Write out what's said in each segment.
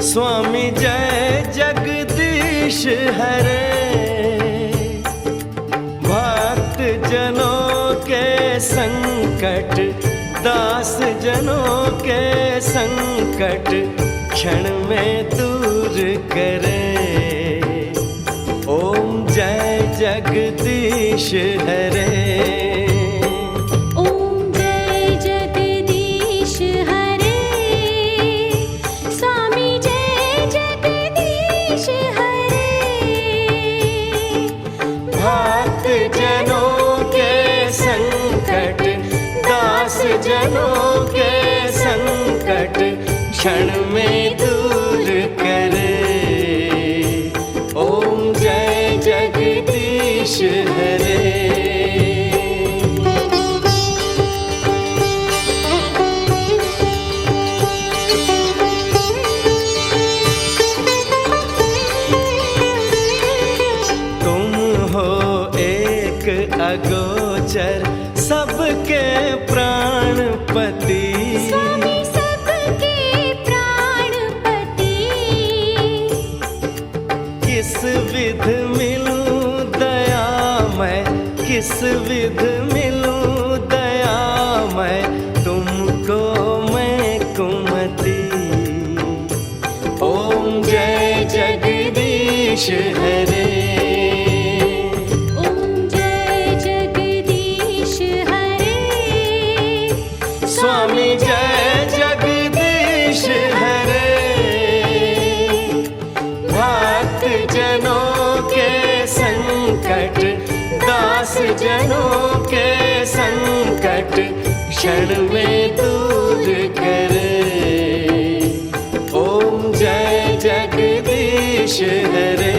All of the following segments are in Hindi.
स्वामी जय जगदीश हरे, भक्त जनों के संकट, दास जनों के संकट क्षण में दूर करे। ओम जय जगदीश हरे। जनों के संकट क्षण में दूर करे। ओम जय जगदीश हरे। तुम हो एक अगोचर सबके प्राणपति, स्वामी सबके प्राणपति। किस विध मिलूं दया मैं, किस विध मिलूं दया मैं, तुमको मैं कुमति। ओम जय जगदीश हरे। स्वामी जय जगदीश हरे, भक्त जनों के संकट, दास जनों के संकट क्षण में दूर करे। ओम जय जगदीश हरे।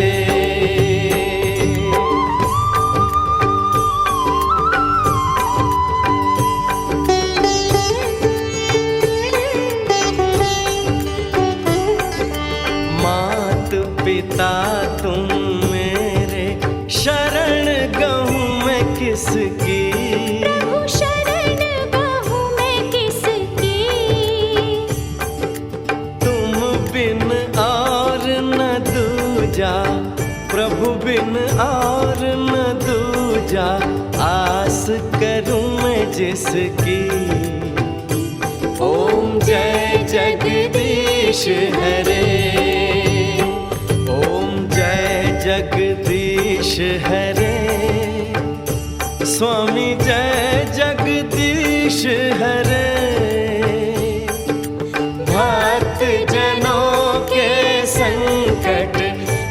पिता तुम मेरे, शरण गहूँ मैं किसकी। प्रभु शरण गहूँ मैं किसकी। तुम बिन और न दूजा, प्रभु बिन और न दूजा, आस करूँ मैं जिसकी। ओम जय जगदीश हरे। जगदीश हरे। स्वामी जय जगदीश हरे। भक्त जनों के संकट,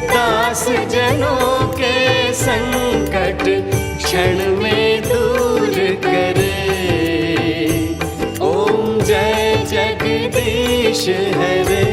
दास जनों के संकट क्षण में दूर करे। ओम जय जगदीश हरे।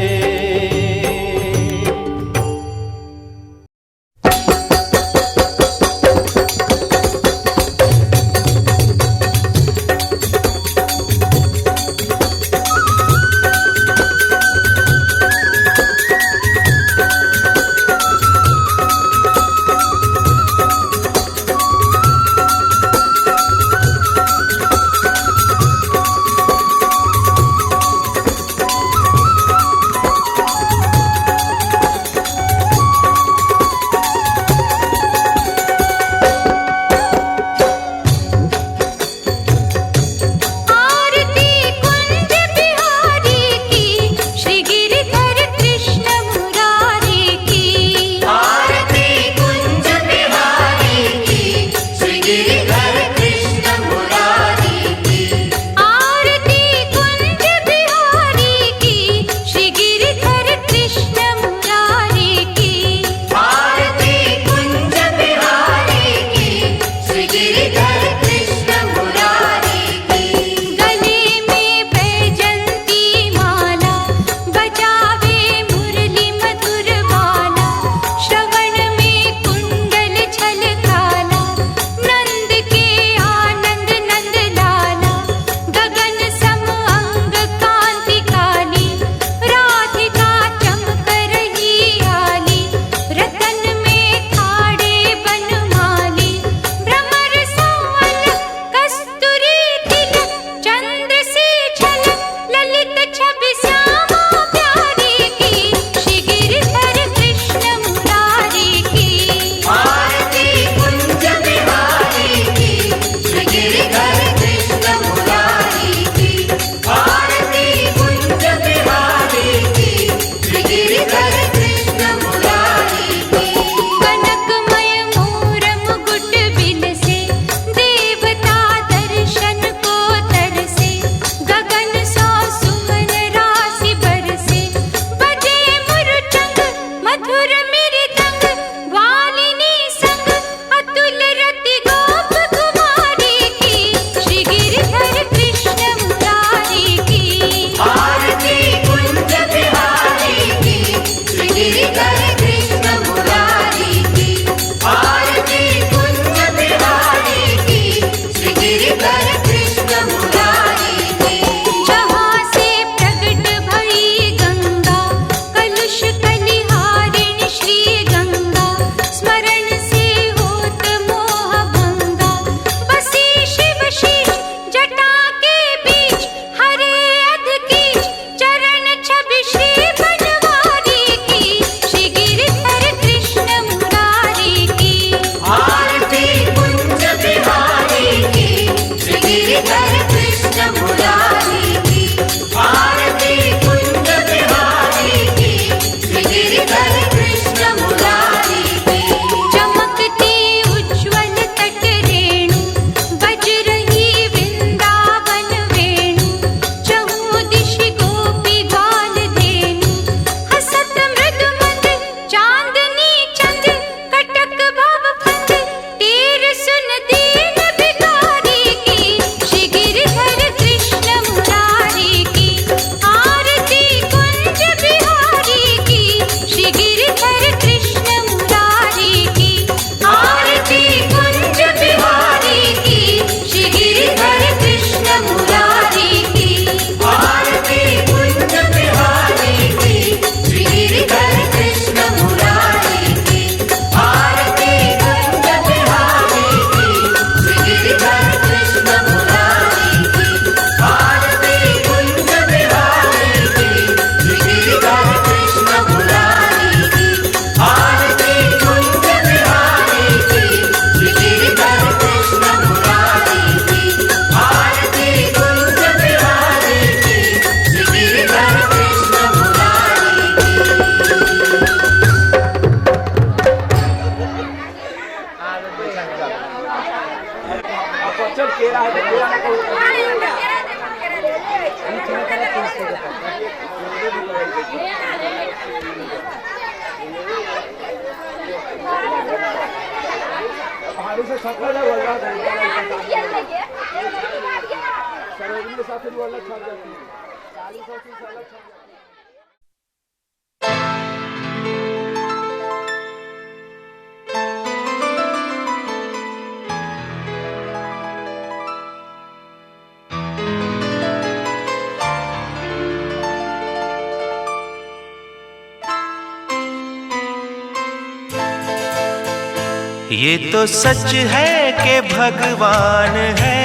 ये तो सच है कि भगवान है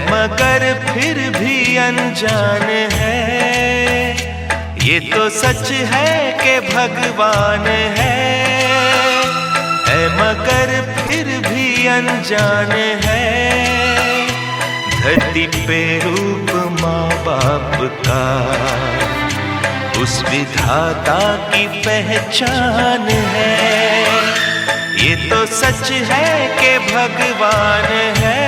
मगर फिर भी अनजान है। ये तो सच है कि भगवान है मगर फिर भी अनजान है। धरती पे रूप माँ बाप का उस विधाता की पहचान है। ये तो सच है कि भगवान है।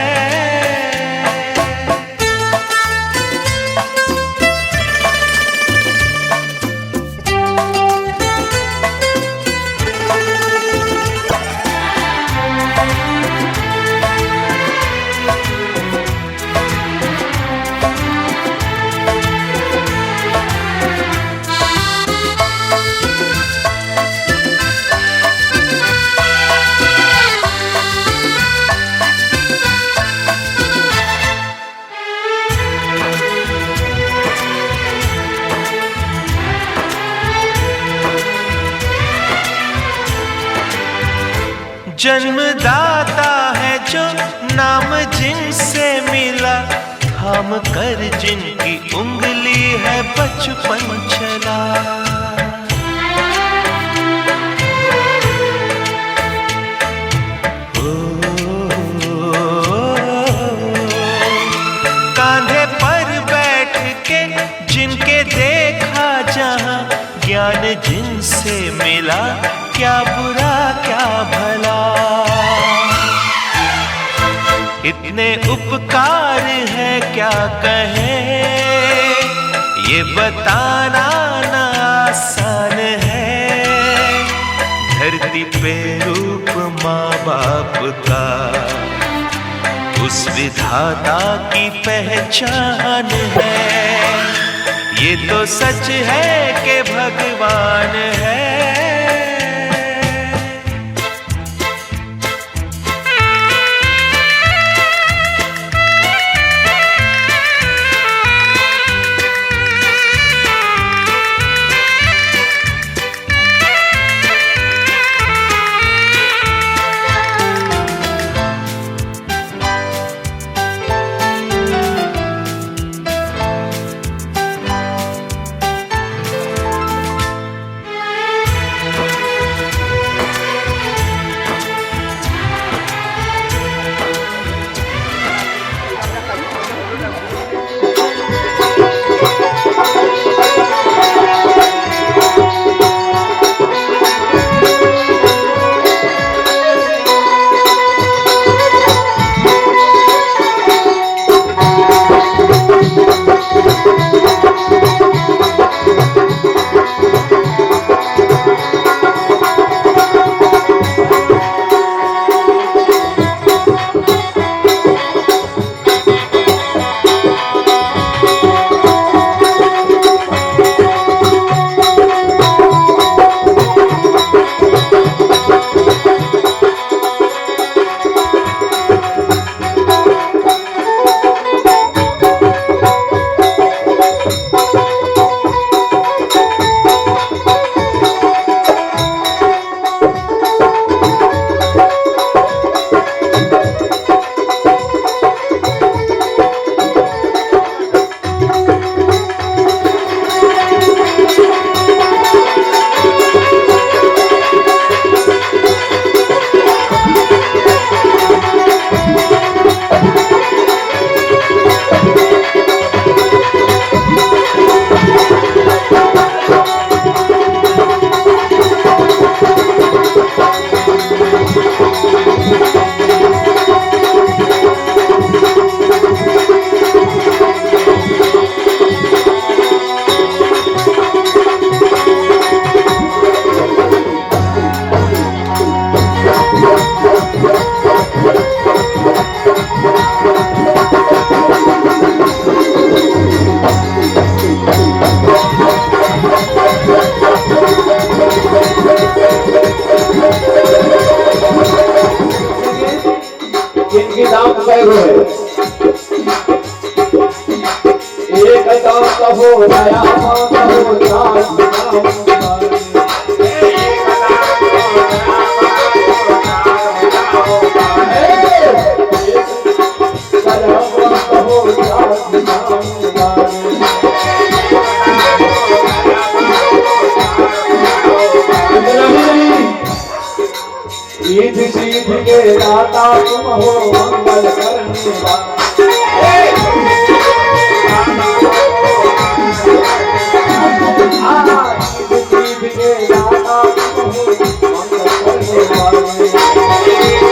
जन्मदाता है जो नाम जिनसे मिला, थाम कर जिनकी उंगली है बचपन चला। कांधे पर बैठ के जिनके देखा जहां, ज्ञान जिनसे मिला क्या बुरा क्या भला। इतने उपकार है क्या कहें, ये बताना ना आसान है। धरती पे रूप माँ बाप का उस विधाता की पहचान है। ये तो सच है कि भगवान है। दया हो जान सीध सीध के दाता तुम हो मंगल करने वाला सीध के दाता तुम हो मंगल करने वाले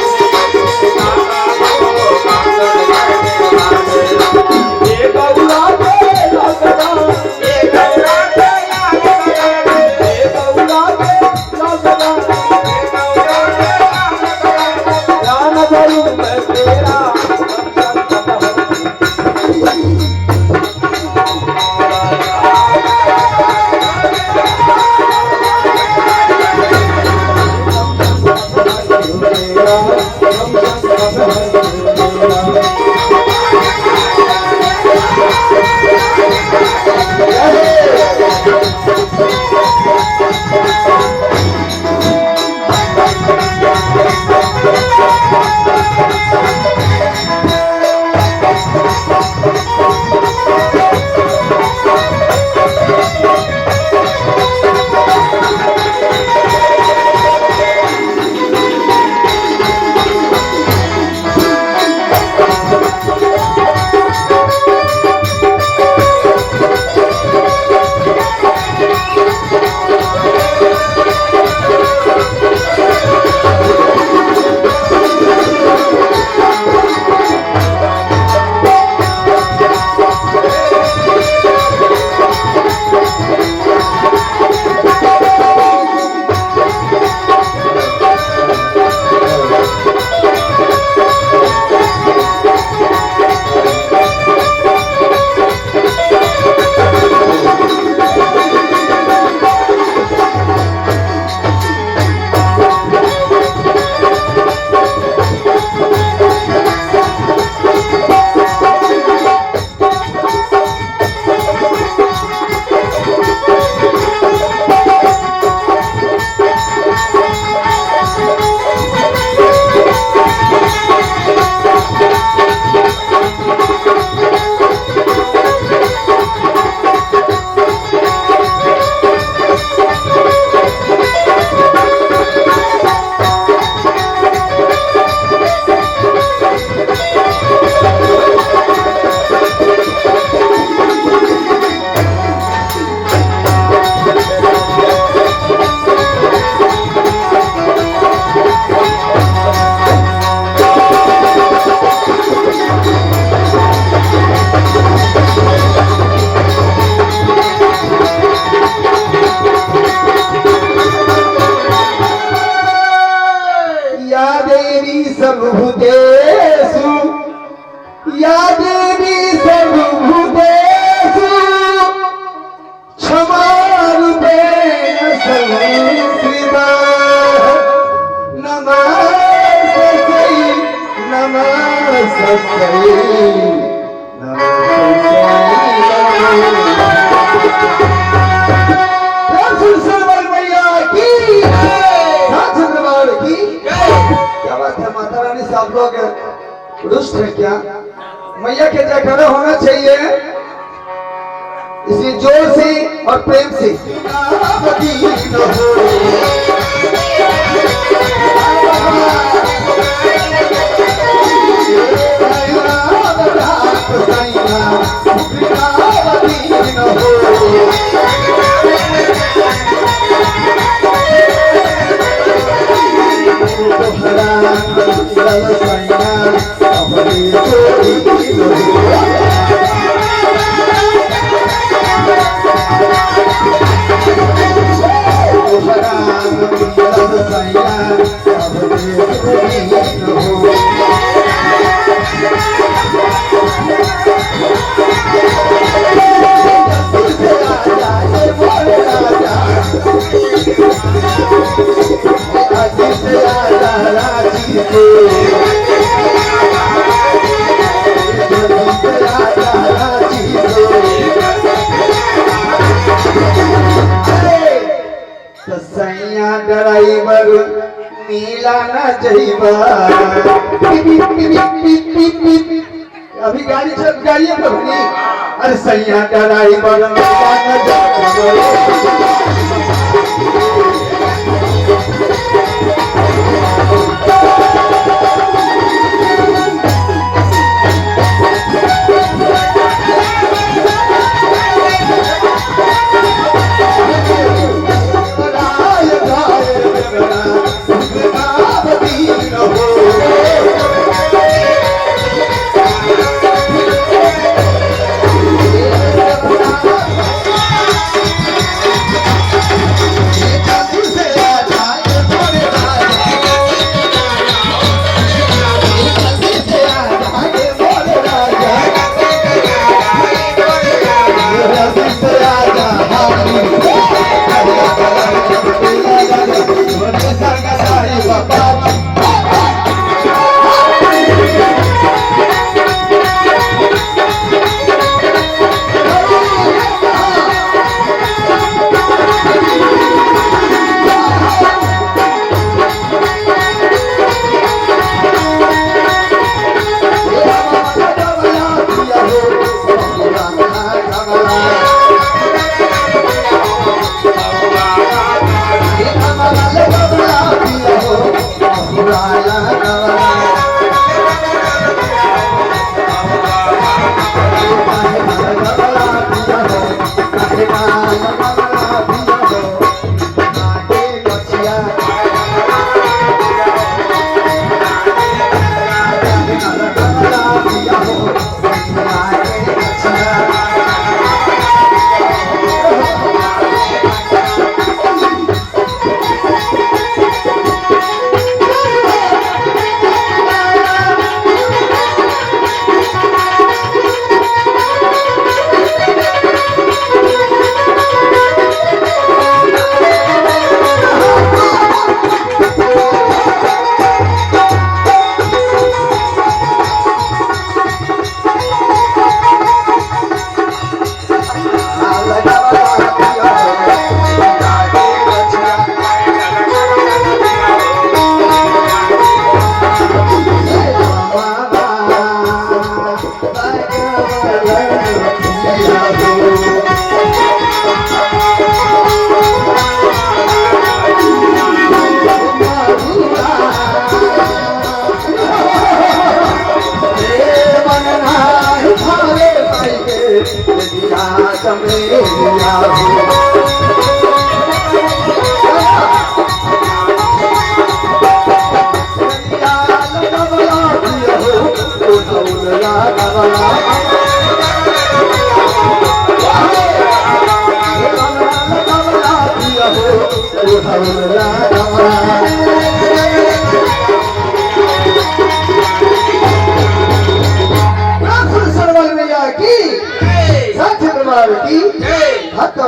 ये गौरा के लगना ये गौरा के लगना ये गौरा के लगना जान भरू मैं तेरा आप लोग रुष्ट है क्या? मैया के जयकारा होना चाहिए इसलिए जोर से और प्रेम से। Thank you. सैया ड्राइवर नीला न जइबा। अभी गाड़ी चल गाड़िए पर नहीं। अरे सैया ड्राइवर नीला न जइबा।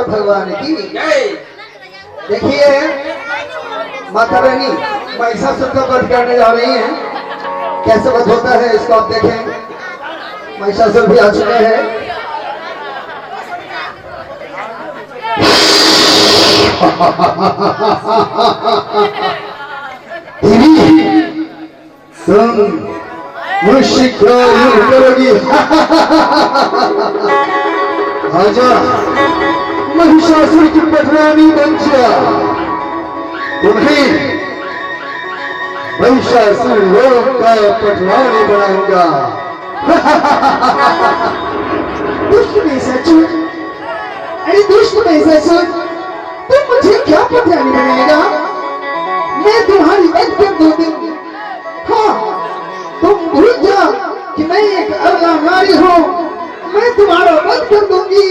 भगवान की। देखिए माता रानी महिषासुर का वध करने जा रही हैं। कैसे वध होता है इसको आप देखें। महिषासुर भी आ चुके हैं। तुम मुझसे करोगी। आजा महिषासुर की पटरानी बन जा। तुम्हें महिषासुर लोक का पटरानी बनाऊंगा। दुष्ट महिषासुर, अरे दुष्ट महिषासुर, तुम मुझे क्या पटरानी बनाएगा? मैं तुम्हारी वध कर दूंगी। हाँ, तुम भूल जाओ कि मैं एक अबला नारी हूँ। मैं तुम्हारा वध कर दूंगी।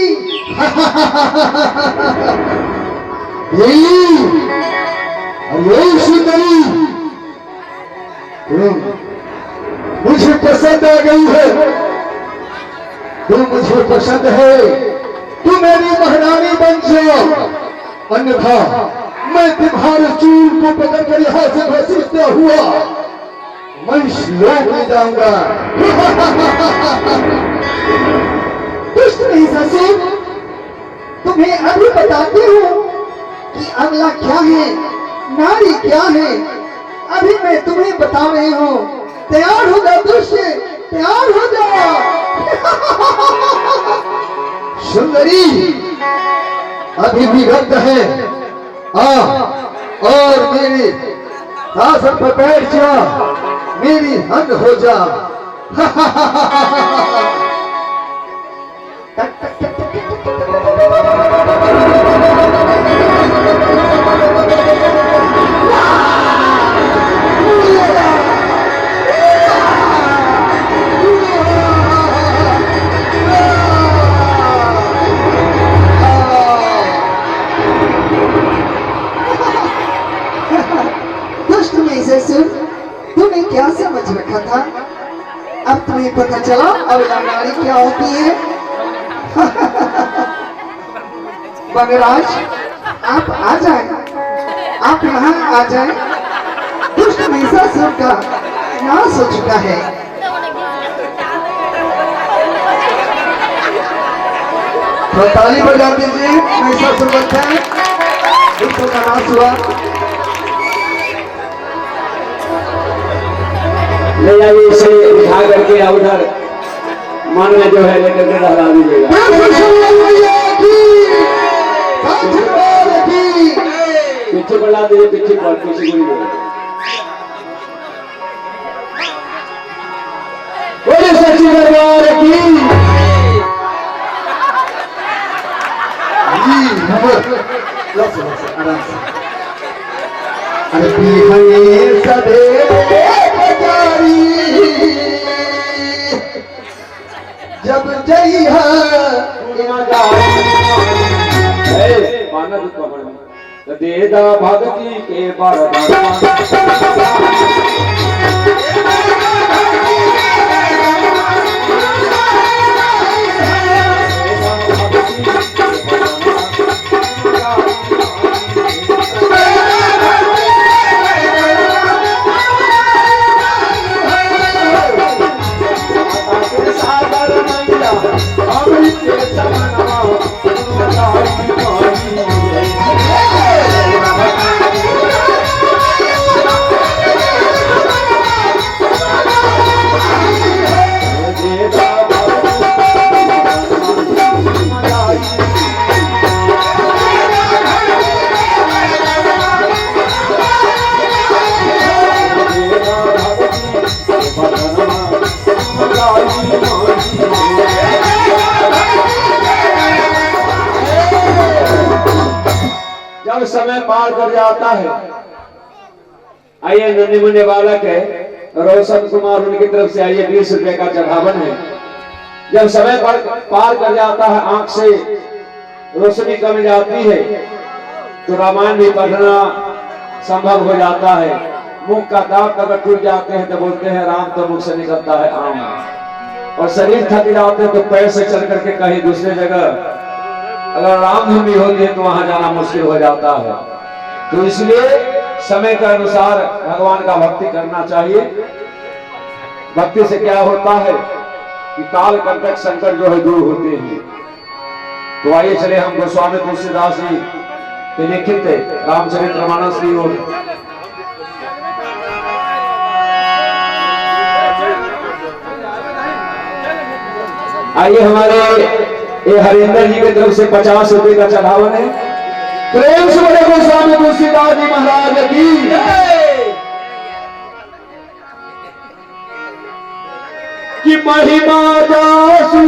यही सुंदरी मुझे पसंद आ गई है। तू मुझे पसंद है, तू मेरी महारानी बन जाओ, अन्यथा मैं तुम्हारे चूल को पकड़कर यहाँ से घसीटता हुआ महिष लोक ले जाऊंगा। दुष्ट महिषासुर, तुम्हें अभी बताती हूँ कि अगला क्या है, नारी क्या है, अभी मैं तुम्हें बता रही हूँ। तैयार हो जाओ दुष्ट, तैयार हो जाओ। सुंदरी अभी भी वक्त है, आ और मेरी आसन पर बैठ जा, मेरी हद हो जा। दुष्ट में से सुन, तूने क्या समझ रखा था? अब तुम्हें पता चला अब नारी क्या होती है। बंगराज, आप आ जाए, आप यहाँ आ जाए। दुष्ट महिषासुर का नाश हो चुका है। तो ताली बजा दीजिए, महिषासुर बच्चा दुष्टों का नाश हुआ। ले जाइए इसे उठा करके उधर मन में जो है लेकर के लहरा दीजिएगा। पीछे बढ़ा दीजिए, पीछे पर पीछे गुड़ी बोले सच्ची दरबार की। आराम से। अरे हमें सदैव जब जई मानव कमल देदा भक्ति के वरदान। जब समय पार कर जाता है, आइए नन्हे मुन्ने बालक है रोशन कुमार, उनकी तरफ से आइए 20 रुपए का चढ़ावन है। जब समय पार कर जाता है, आंख से रोशनी कम जाती है, तो रामायण भी पढ़ना संभव हो जाता है। मुख का दांत अगर टूट जाते हैं तो बोलते हैं राम, तो मुख से निकलता है आम। और शरीर थक जाते हैं तो पैर से चल करके कहीं दूसरे जगह अगर रामधुनी होती है तो वहां जाना मुश्किल हो जाता है। तो इसलिए समय के अनुसार भगवान का भक्ति करना चाहिए। भक्ति से क्या होता है कि काल कंटक संकट जो है दूर होते हैं। तो आइए चले हम गोस्वामी तुलसीदास जी के लिखित रामचरितमानस की ओर। आइए हमारे ये हरिंदर जी की तरफ से 50 रुपए का चढ़ावन है। प्रेम से बड़े गोस्वामी तुलसीदास जी महाराज की। कि महिमा दासु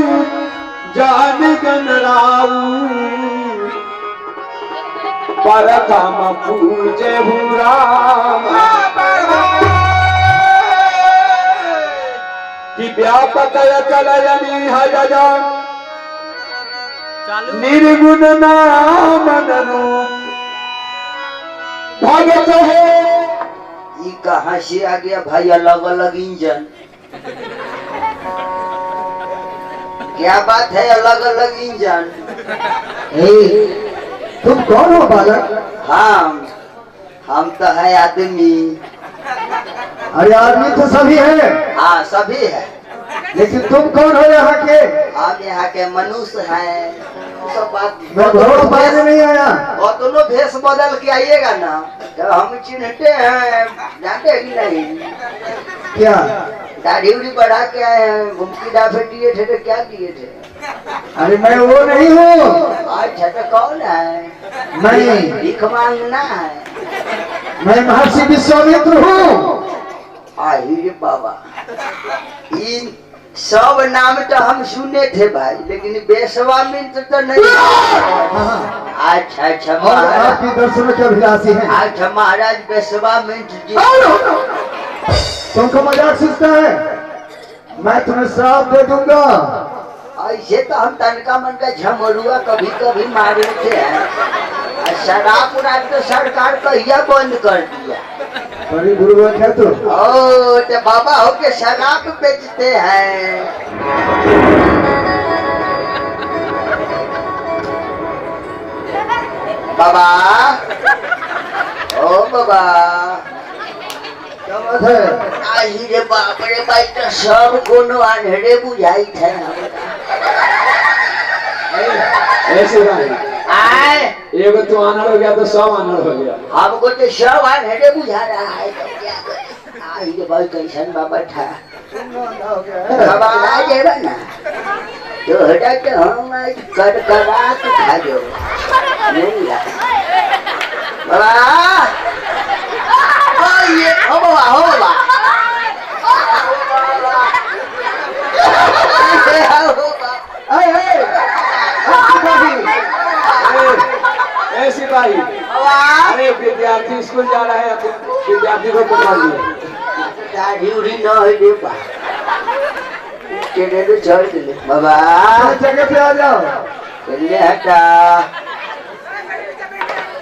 जान गणराऊ परतम पूजे भूराम। कि व्यापक चल यमी हजा निर्गुण नाम भगत है। ये कहाँ से आ गया भाई अलग अलग इंजन? क्या बात है अलग अलग इंजन? तुम कौन हो बालक? हम तो है आदमी। अरे आदमी तो सभी है। हाँ सभी है, लेकिन तुम कौन हो यहाँ के? हम यहाँ के मनुष्य हैं। सब बात मैं घोड़ पाने नहीं आया। और दोनों भेष बदल के आइएगा ना तो हम चिन्हते हैं, जानते हैं कि नहीं? क्या? दाढ़ी उड़ी बढ़ा के आए हैं, घुमकी डाफे दिए थे तो क्या दिए थे? अरे मैं वो नहीं हूँ, अच्छा तो कौन है? मैं भीख मांगना है। मैं महर्षि विश्वामित्र हूँ। अरे बाबा, इन सब नाम तो हम सुने थे भाई, लेकिन विश्वामित्र तो नहीं। अच्छा अच्छा और महाराज, आपकी दर्शनों के अभिलाषी हैं। अच्छा महाराज विश्वामित्र जी, तुमको मजाक सूझता है? मैं तुम्हें श्राप दे दूंगा। ऐसे तो हम तनका मन का झमरुआ कभी कभी मार लेते हैं। शराब उराब तो सरकार कहिया बंद कर दिया। बड़ी बुर्बक है तू। ओ तो बाबा हो के शराब बेचते हैं। बाबा, ओ बाबा, क्या बात है? आई रे बाप रे भाई, तो सब कोनो अनहरे बुझाई थे। ऐसे भाई आए एगो तू आनर हो गया तो सब आनर हो गया। हमको तो सब अनहरे बुझा रहा है, तो क्या करें? आई रे भाई कैसन बाबा था। बाबा आ जाएगा ना तो हटा के हम आज कड़कड़ा के खा जो नहीं ला। बाबा ओ ये हो बाबा, हो बाबा, ऐसी भाई, अरे विद्यार्थी स्कूल जा रहा है, विद्यार्थी को पकड़ लिया। दाढ़ी उड़ी न हो रे बा, तेरे तो छोड़ दे बाबा। जगह पे आ जाओ। चलिए हटा।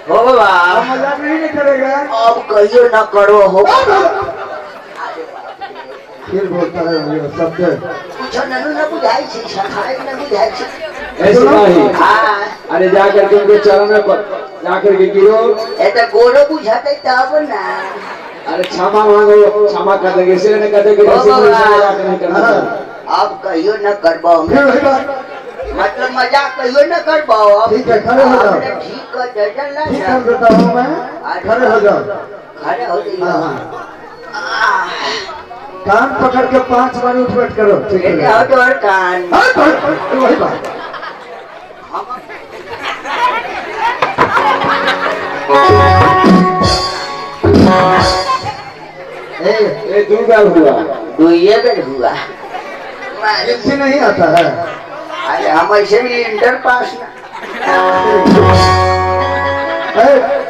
हो बाबा, मजाक नहीं करेगा। अब कहियो न करो हो। फिर बोलता है शब्द। कुछ न बुझाई छी, सखाई न बुझाई छी। ऐसी भाई, हाँ, अरे जाकर के उनके चरण में जाकर के गिरो। ये तो गोरो बुझाते तब ना। अरे क्षमा मांगो, क्षमा कर देंगे। इसे ने कहते कि ऐसे कोई मजाक नहीं करना चाहिए। अब कहियो न करबो, फिर वही बात। मतलब मजाक कहियो न करबो। अब ठीक है, खड़े हो जाओ। आपने ठीक कर दर्जन ला ठीक कर देता हूँ मैं। खड़े हो जाओ। खड़े हो जाइए। हाँ, हाँ। कान पकड़ के 5 बार उठ बैठ करो। ठीक है। ये हो तो और कान। वही बात। ये 2 बार हुआ। दुइये बेर हुआ। इसी नहीं आता है। अरे हम ऐसे भी इंटर पास ना।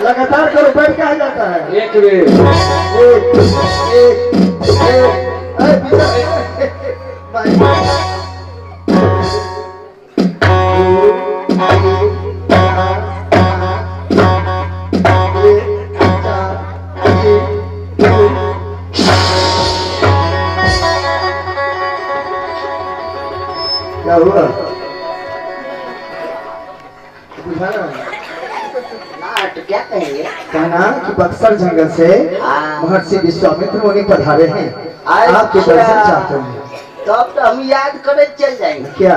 लगातार करो, बैठ के आ जाता है। एक बेर क्या हुआ? बुझा रहा है? ना तो क्या कहेंगे? कहना कि बक्सर जंगल से हाँ। महर्षि विश्वामित्र मुनि पधारे हैं। अच्छा। आपके दर्शन चाहते हैं। तब तो हम याद करे चल जाएंगे। क्या?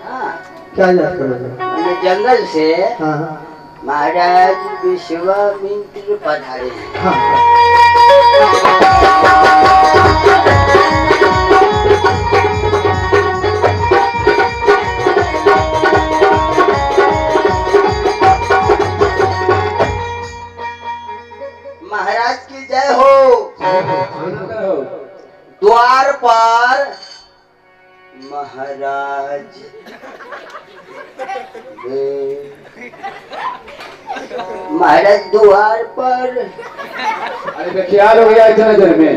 हाँ, क्या याद करोगे? मैंने जंगल से हाँ महाराज विश्वामित्र पधारे हैं। हाँ। महाराज की जय हो। द्वार पर महाराज महाराज द्वार पर। अरे ख्याल हो गया इतने देर में।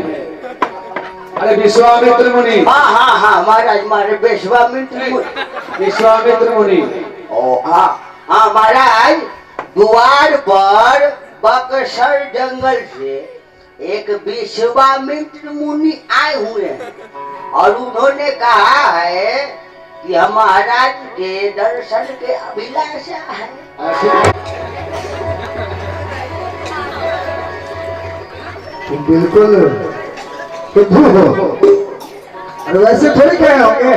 अरे विश्वामित्र मुनि। हाँ हाँ हाँ महाराज, महाराज विश्वामित्र मुनि। विश्वामित्र मुनि। ओ हाँ हाँ महाराज, द्वार पर बक्सर जंगल से एक विश्वामित्र मुनि आए हुए हैं और उन्होंने कहा है कि हम महाराज के दर्शन के अभिलाषा है। तुम बिल्कुल बुद्धू हो। अरे वैसे थोड़ी कहे होंगे।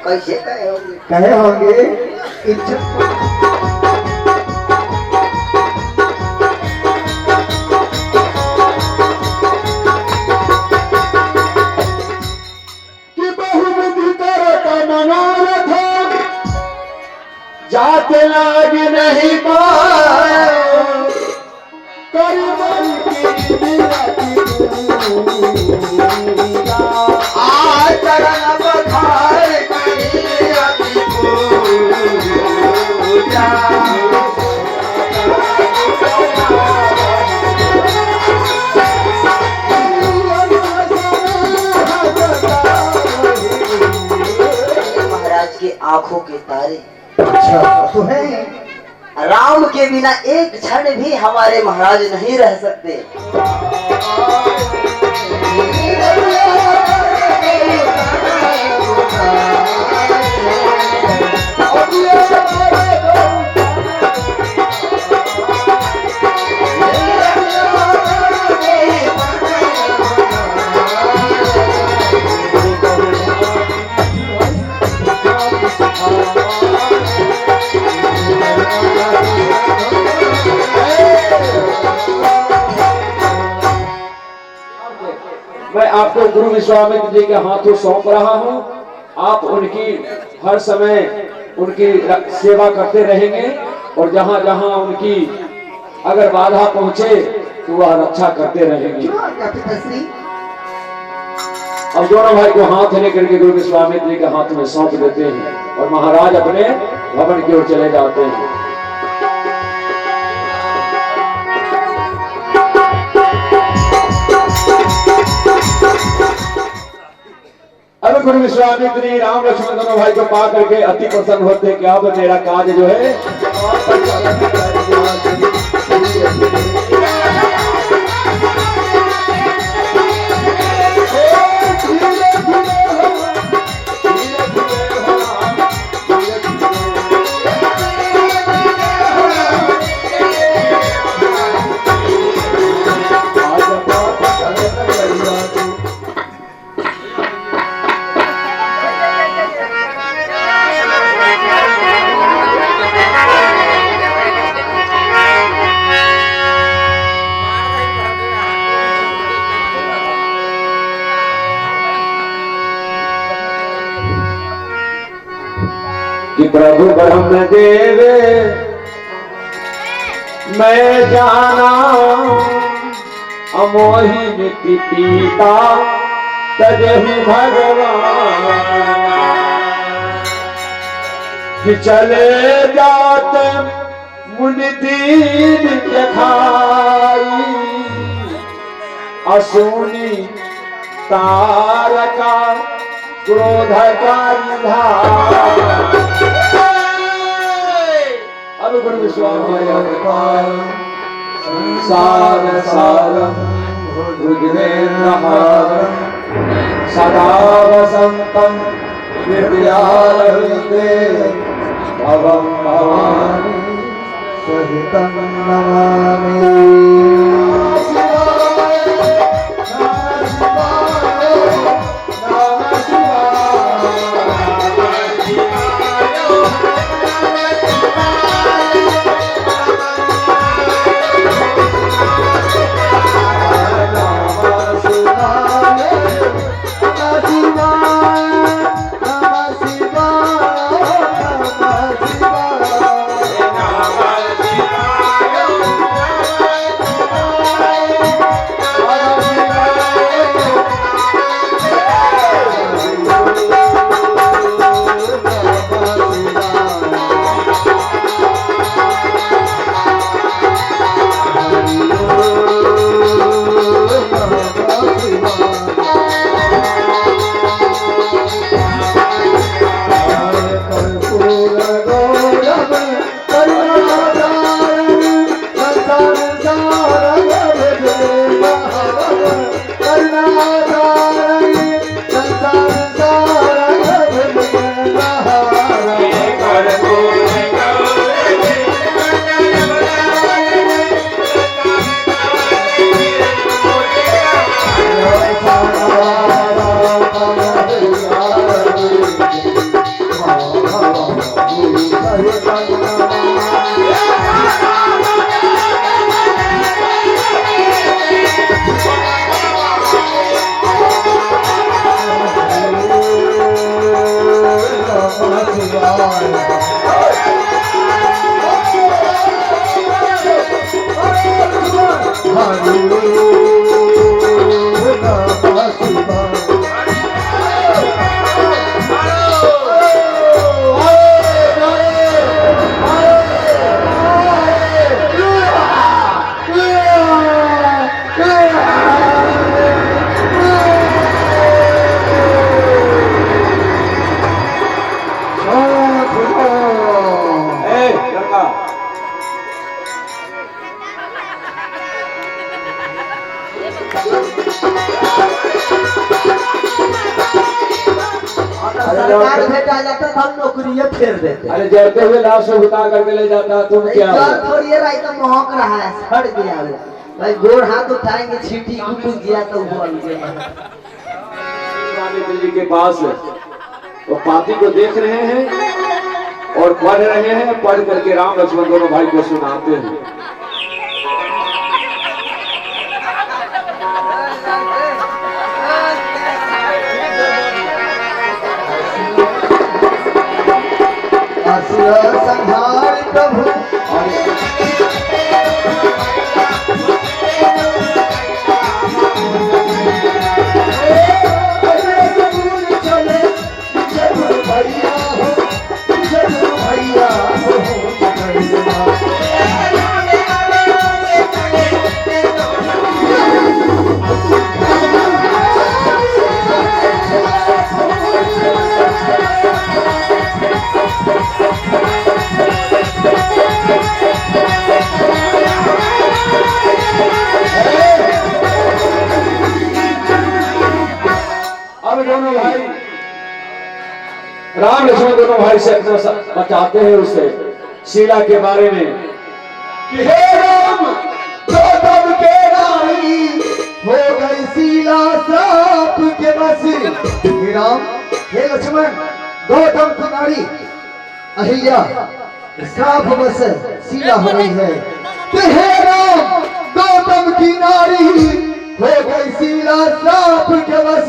कैसे कहे होंगे? कहे होंगे इज्जत महाराज के आंखों के तारे अच्छा तो है। राम के बिना एक क्षण भी हमारे महाराज नहीं रह सकते। मैं आपको गुरु विश्वामित्र जी के हाथों सौंप रहा हूं। आप उनकी हर समय उनकी सेवा करते रहेंगे और जहां जहां उनकी अगर बाधा पहुंचे तो वह रक्षा करते रहेंगे। अब दोनों भाई को हाथ लेकर के गुरु विश्वामित्र जी के हाथ में सौंप देते हैं और महाराज अपने भवन की ओर चले जाते हैं। अब गुरु विश्वामित्र जी राम लक्ष्मण दोनों भाई को पा करके अति प्रसन्न होते हैं कि अब मेरा काज जो है कि प्रभु ब्रह्मदेव मैं जाना अमोहि नित्य पीता तजहु भगवान कि चले जात मुनि दीन दिखाई असुनी तारका क्रोध का अब गुरु विश्वामित्र सार सारम भुजगेन्द्रहारम सदा वसंतम विद्यालये भवं भवानी सहितं नमामि। तुम्हारी नमः शिवाय। सरकार भेटा जाता तो हम नौकरियां फेर देते। अरे जलते हुए लाश को उतार करके ले जाता तुम क्या हो? जल थोड़ी है रात में महक रहा है, सड़ गया है भाई। गोड़ हाथ उठाएंगे छीटी कुटुक गया तो बोल गया। दिल्ली के पास वो पाती को देख रहे हैं और पढ़ रहे हैं, पढ़ करके राम लक्ष्मण दोनों भाई को सुनाते हैं। असुर संहार प्रभु दोनों भाई राम लक्ष्मण दोनों भाई से अपना बताते हैं उसे शीला के बारे में कि हे राम गौतम के नारी हो गई शीला सांप के बस। हे राम हे लक्ष्मण गौतम की नारी अहिल्या सांप बस शीला हो गई है। कि हे राम गौतम की नारी हो गई शीला सांप के बस।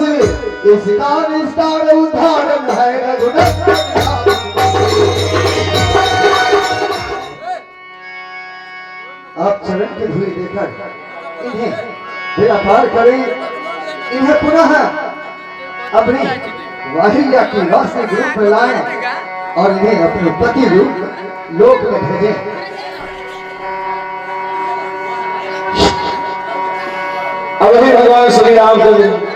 इसका निस्तार उदाहरण है रघुनाथ। आप चरण के धुए देकर इन्हें बेड़ा पार करें, इन्हें पुनः अपनी वाहिया की वास्तविक रूप में लाएं और इन्हें अपने पति रूप लोक में भेजें। अब ही भगवान श्री रामचंद्र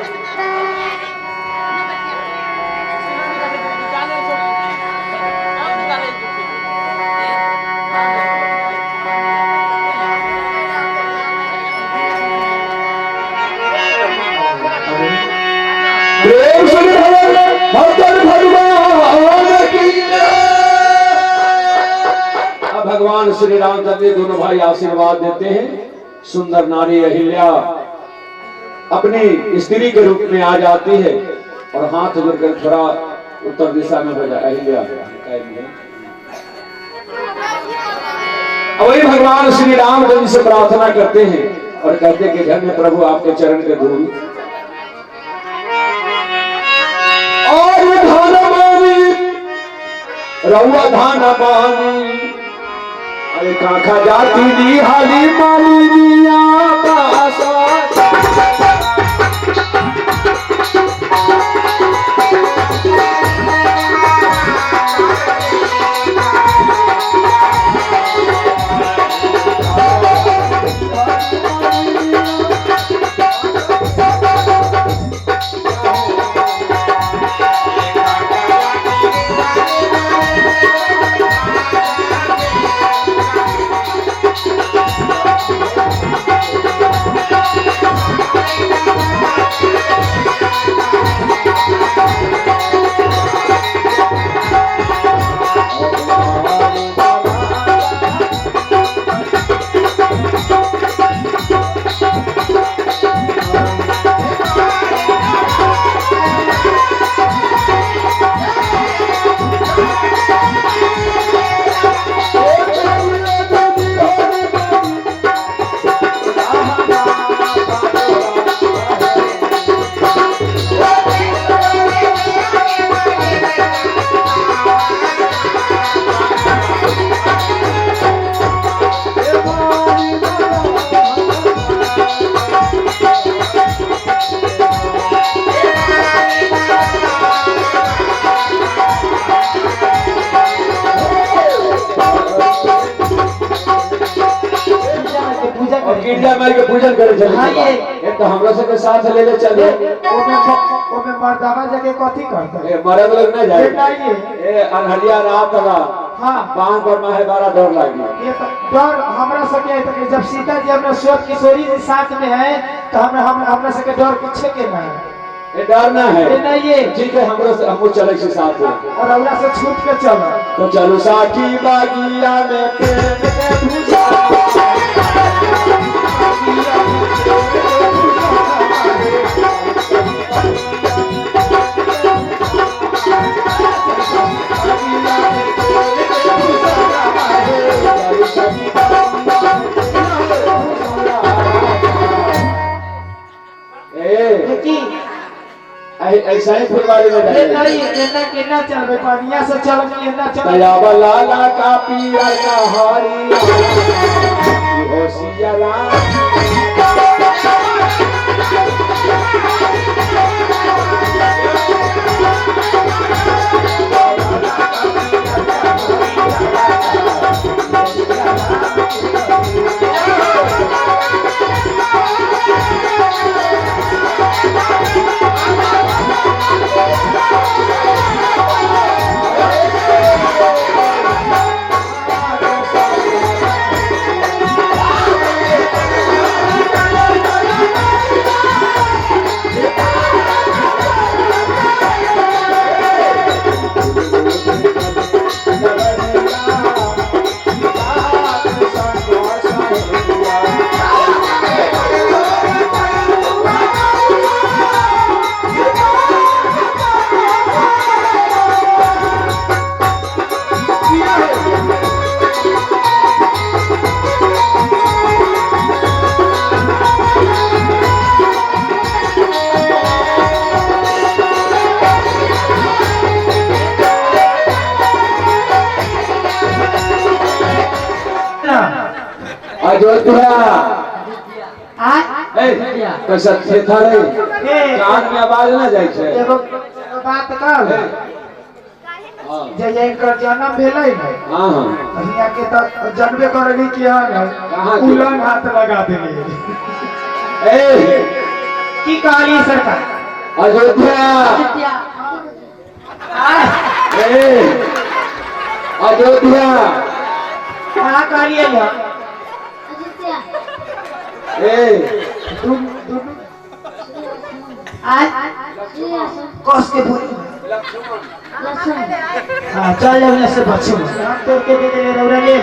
भगवान श्री रामचंद्र दोनों भाई आशीर्वाद देते हैं। सुंदर नारी अहिल्या अपनी स्त्री के रूप में आ जाती है और हाथ जोड़कर थोड़ा उत्तर दिशा में हो जाए। अहिल्या वही भगवान श्री रामचंद्र से प्रार्थना करते हैं और कहते कि धन्य प्रभु आपके चरण के धूल और धान पानी रहुआ धान पानी। अरे काखा जाती दी हाली मालिनिया पासा। और करे कीड़ा मार के पूजन करे चले हाँ, ये। ये तो हमरा सब के साथ ले ले चले ओमे मर्दावा जगह कथी करता है ए मरद लोग ना जाए ये नहीं ए अनहरिया रात बा हाँ बांध पर माहे बारा डर लागी ये तो डर हमरा सके है तो जब सीता जी अपने स्वर्ग किशोरी जी साथ में है तो हमरा सके डर कुछ के ना है ये डर ना है ये नहीं है ठीक है हमरा से हमको चले से साथ है और हमरा से छूट के चलो तो चलो साथी बागिया में प्रेम के भूसा ऐसा ही फुलवारी में ये नहीं केना केना चलबे पानिया से चल के ना चल दयावा लाला का पिया का हरिया ओ सियाला अयोध्या कैसा थे था रे कान में आवाज ना जाय छे एगो बात कर जे इनकर जन्म भेलै ने हां हां हिया के तो जन्मे करली कि कहाँ की? उलन हाथ लगा देली ए की कहली सरकार अयोध्या ए अयोध्या का कहलिए या ए कस के बोल हां चल ले से बच्चों हम तो के दे ले रौरा ले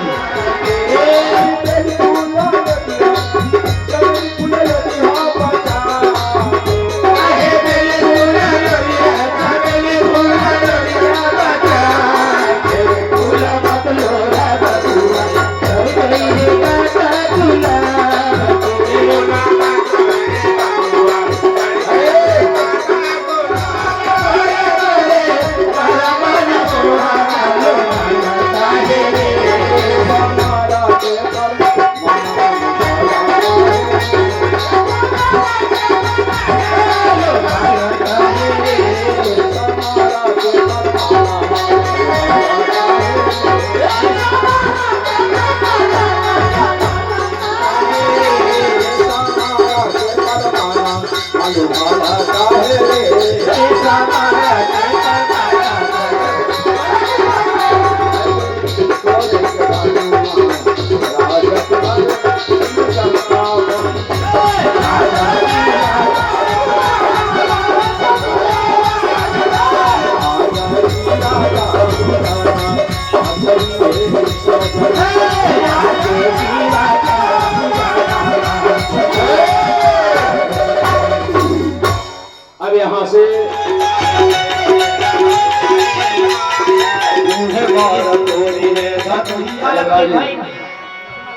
अब यहाँ से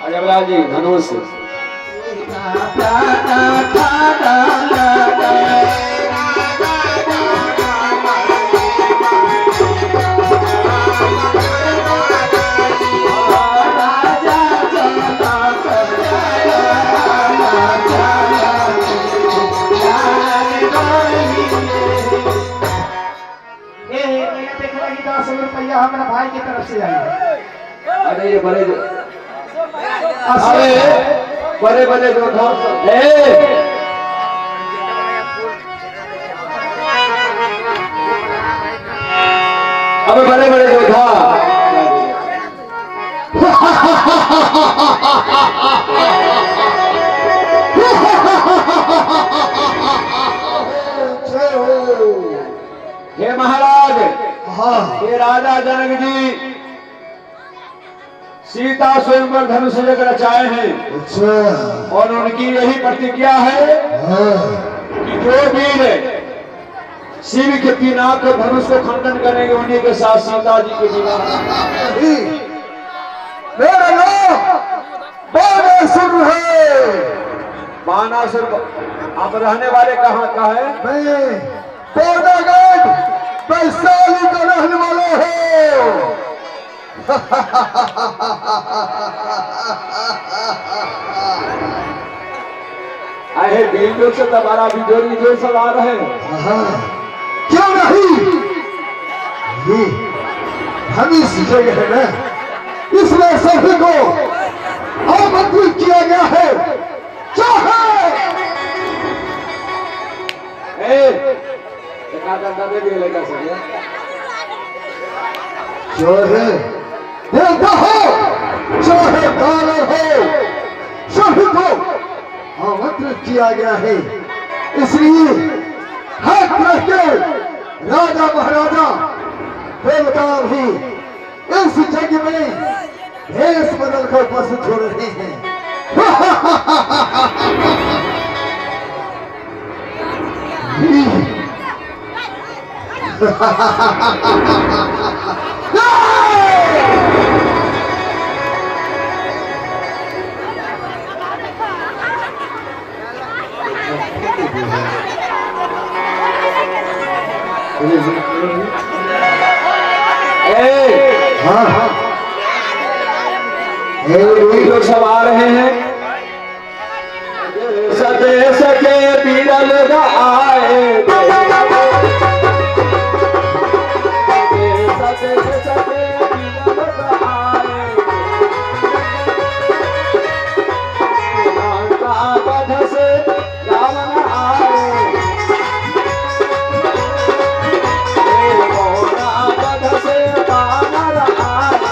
अजबला जी धनुष हमारा भाई की तरफ से आई अरे ये बड़े अरे बड़े बड़े योद्धा अब बड़े बड़े योद्धा हे महाराज, हे राजा जनक जी सीता स्वयंवर धनुष लेकर रचाए हैं। अच्छा। और उनकी यही प्रतिज्ञा है कि जो वीर शिव के पिनाक धनुष को खंडन करेंगे उन्हीं के साथ सीता जी के विवाह। मेरा नाम बाणासुर है। बाणासुर। आप रहने वाले कहाँ का है? मैं पौनागढ़ वैशाली का रहने वाला हूँ। अरे दिल्ली से तुम्हारा बिजोरी जो सब आ रहे हैं। क्यों नहीं, ये हम इस जगह है ना, इसलिए सभी को आमंत्रित किया गया है। चाहे चाहे देवता हो चाहे दानव हो, सभी को आमंत्रित किया गया है। इसलिए हाथ रख के राजा महाराजा देवता भी इस जग में भेष बदल कर उपस्थित हो रहे हैं। हाँ लोग सब आ रहे हैं। सदे सके पीरल आए, सदे सके पीरल आए, लंका वध से रावण आए, मोरा वध से वानर आए।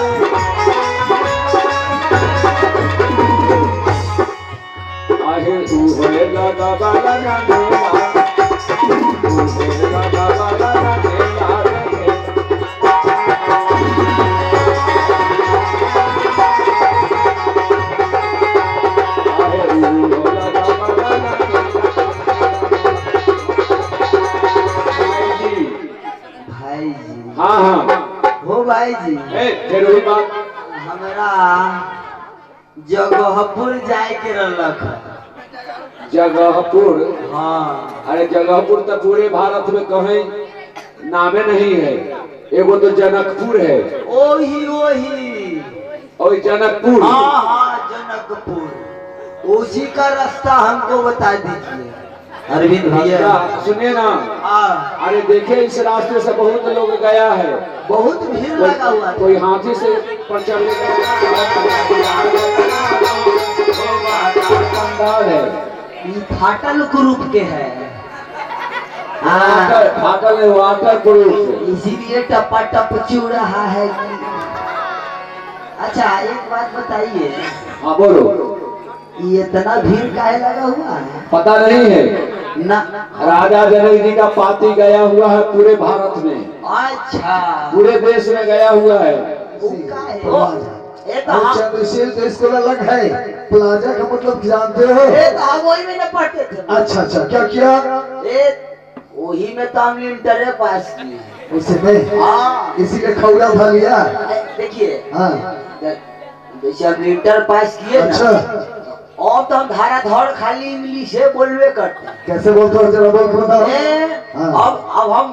आहे तू होए लगा बाला गानेला, तू होए लगा बाला गानेला रे। आहे तू होए लगा बाला गानेला। भाई जी। हाँ हाँ हो भाई जी, जरूरी बात। हमरा जगहपुर जाए के रहलक। जगहपुर? हाँ। अरे जगहपुर तो पूरे भारत में कहीं नामे नहीं है, एगो तो जनकपुर है। ओही ओही और जनकपुर। हाँ हाँ जनकपुर, उसी का रास्ता हमको बता दीजिए अरविंद भैया। रास्ता सुनिए ना। हाँ। अरे देखे इस रास्ते से बहुत लोग गया है, बहुत भीड़ लगा हुआ है। कोई हाथी से पर चढ़ने पंडाल है। ये फाटल ग्रुप के है। फाटल है वाटर प्रूफ, इसीलिए टपा टप चू रहा है। अच्छा एक बात बताइए, हाँ बोलो। ये इतना भीड़ काहे लगा हुआ है? पता नहीं है ना। राजा जनक जी का पाती गया हुआ है पूरे भारत में। अच्छा। पूरे देश में गया हुआ है। वो का है? ये तो हम चंद्रशेल तो इसको अलग है। प्लाजा का मतलब जानते हो? ये तो हम वही में न पढ़ते थे। अच्छा अच्छा, क्या किया? ये वही में तो हम इंटर पास किए। उसे में? हाँ। इसी का खौला भर लिया। देखिए, हाँ। जैसे हम इंटर पास किए अच्छा। ना, और तो हम धारा धड़ खाली इंग्लिश है बोलवे करते हैं। कैसे बोलते हो जरा बोल के बताओ। हाँ। अब हम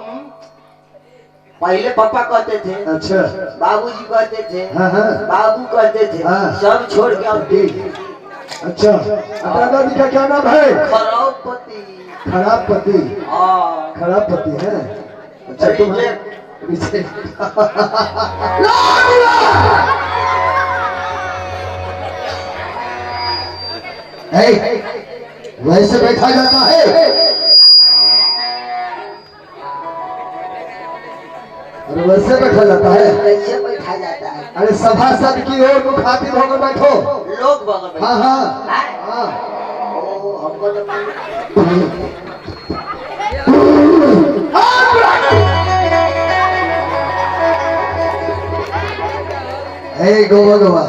पहले पापा कहते थे, अच्छा। बाबूजी कहते थे, हाँ, हाँ। बाबू कहते थे, हाँ। सब छोड़ के अब अच्छा, दादाजी का क्या नाम है? खराबपति। खराब पति। हाँ। खराब पति है। अच्छा तुम पीछे। वैसे बैठा जाता है? अरे वैसे बैठा जाता है? कैसे बैठा जाता है? अरे सभासद की ओर मुखातिब होकर बैठो। लोग बगल में। हाँ हाँ हाँ? हाँ। ओ, हमको तो गोवा गोवा।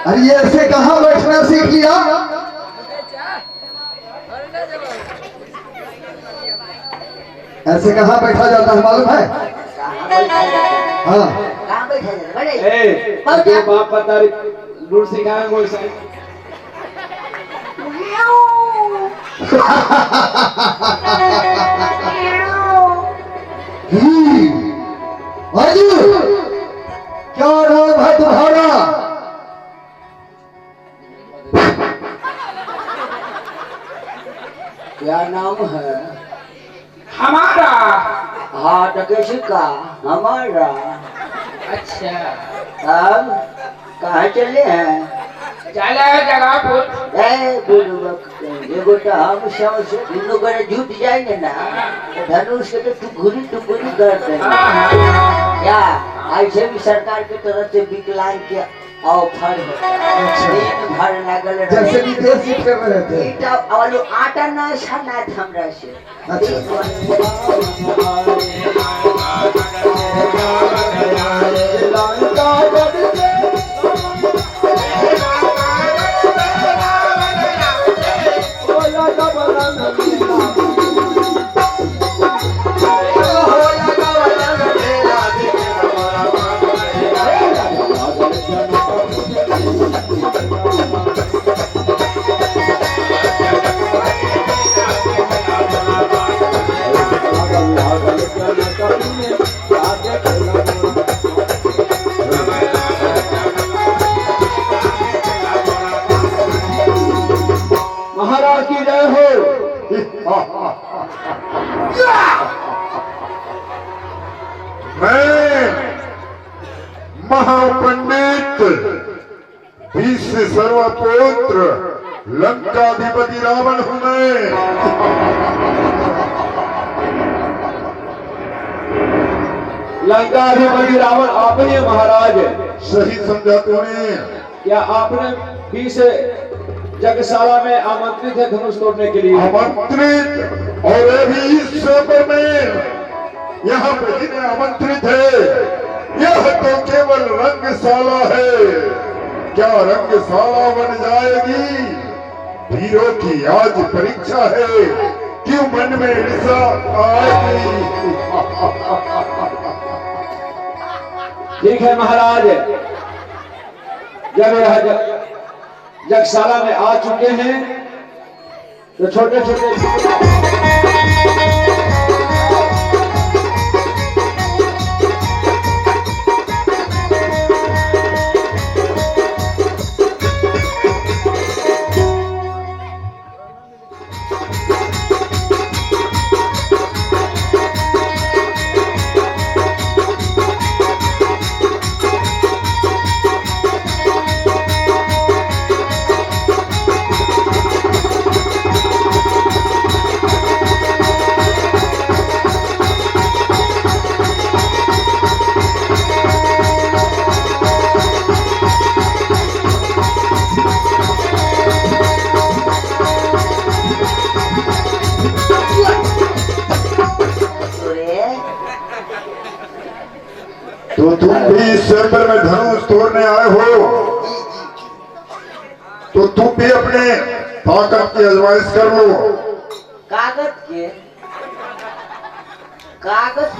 अरे ये ऐसे कहाँ बैठना सीख लिया? ऐसे कहाँ बैठा जाता है मालूम है? कहाँ बैठा जाता है? हाँ कहाँ बैठा जाता है? बड़े। ए, और तेरे क्या? बाप पता लूट सिखाएंगे वैसे। अर्जुन क्या नाम है तुम्हारा? क्या नाम है? हमारा हाँ तो कैसे का? हमारा। अच्छा अब कहाँ चले हैं? चले जगहपुर। ए बुलबक, एगो तो हम सब से दोनों करे जुट जाएंगे ना तो धनुष के तो टुकड़ी टुकड़ी कर देंगे। क्या ऐसे भी सरकार की तरफ से विकलांग के ऑफर है। दिन भर लगल जैसे रहे। विदेश सीट कर रहे थे। ईटा वालो आटा ना छना था हमरा से। महाराज की जय हो। मैं महापंडित विश्व सर्वपुत्र लंकाधिपति रावण हूं मैं। लंकाधिपति रावण आपने हैं महाराज। सही समझा तूने। क्या आपने भी से जगशाला में आमंत्रित है धनुष तोड़ने के लिए? आमंत्रित और ये भी इस सभा में यहाँ पे जिन्हें आमंत्रित है यह तो केवल रंगशाला है। क्या रंगशाला बन जाएगी? वीरों की आज परीक्षा है। क्यों मन में ईर्ष्या आएगी? ठीक है महाराज, जब यह जगशाला में आ चुके हैं तो छोटे छोटे तो तुम भी इस सर्वर में धनुष तोड़ने आए हो तो तुम भी अपने ताकत की आजमाइश कर लो। कागज के कागज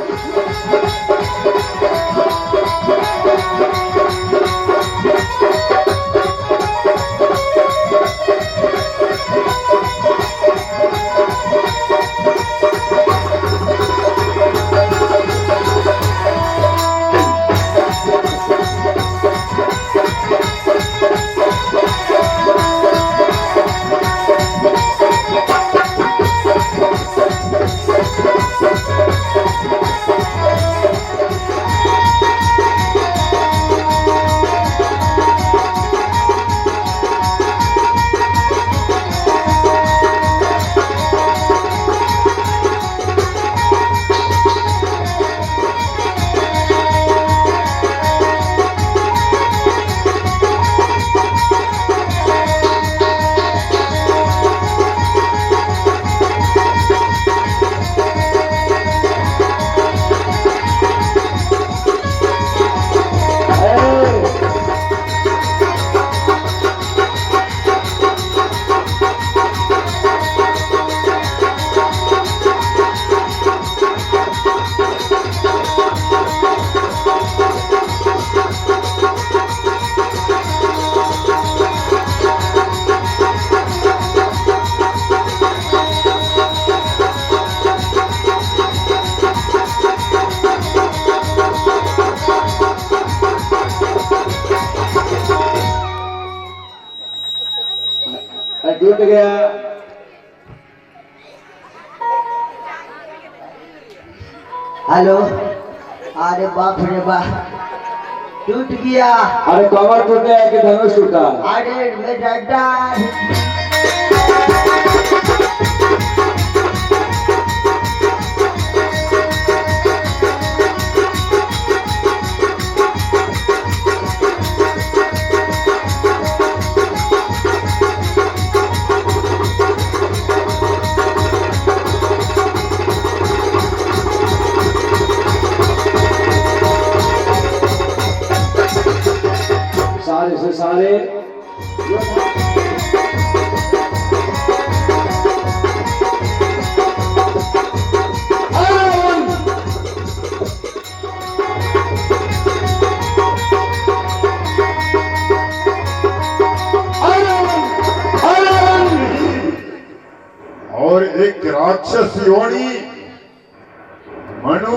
टूट गया। हेलो, अरे बाप रे बाप, टूट गया। अरे कमर टूट गया कि धनुष टूटा? अरे मेरा डाल। सारे से सारे और एक राक्षस योनी मनु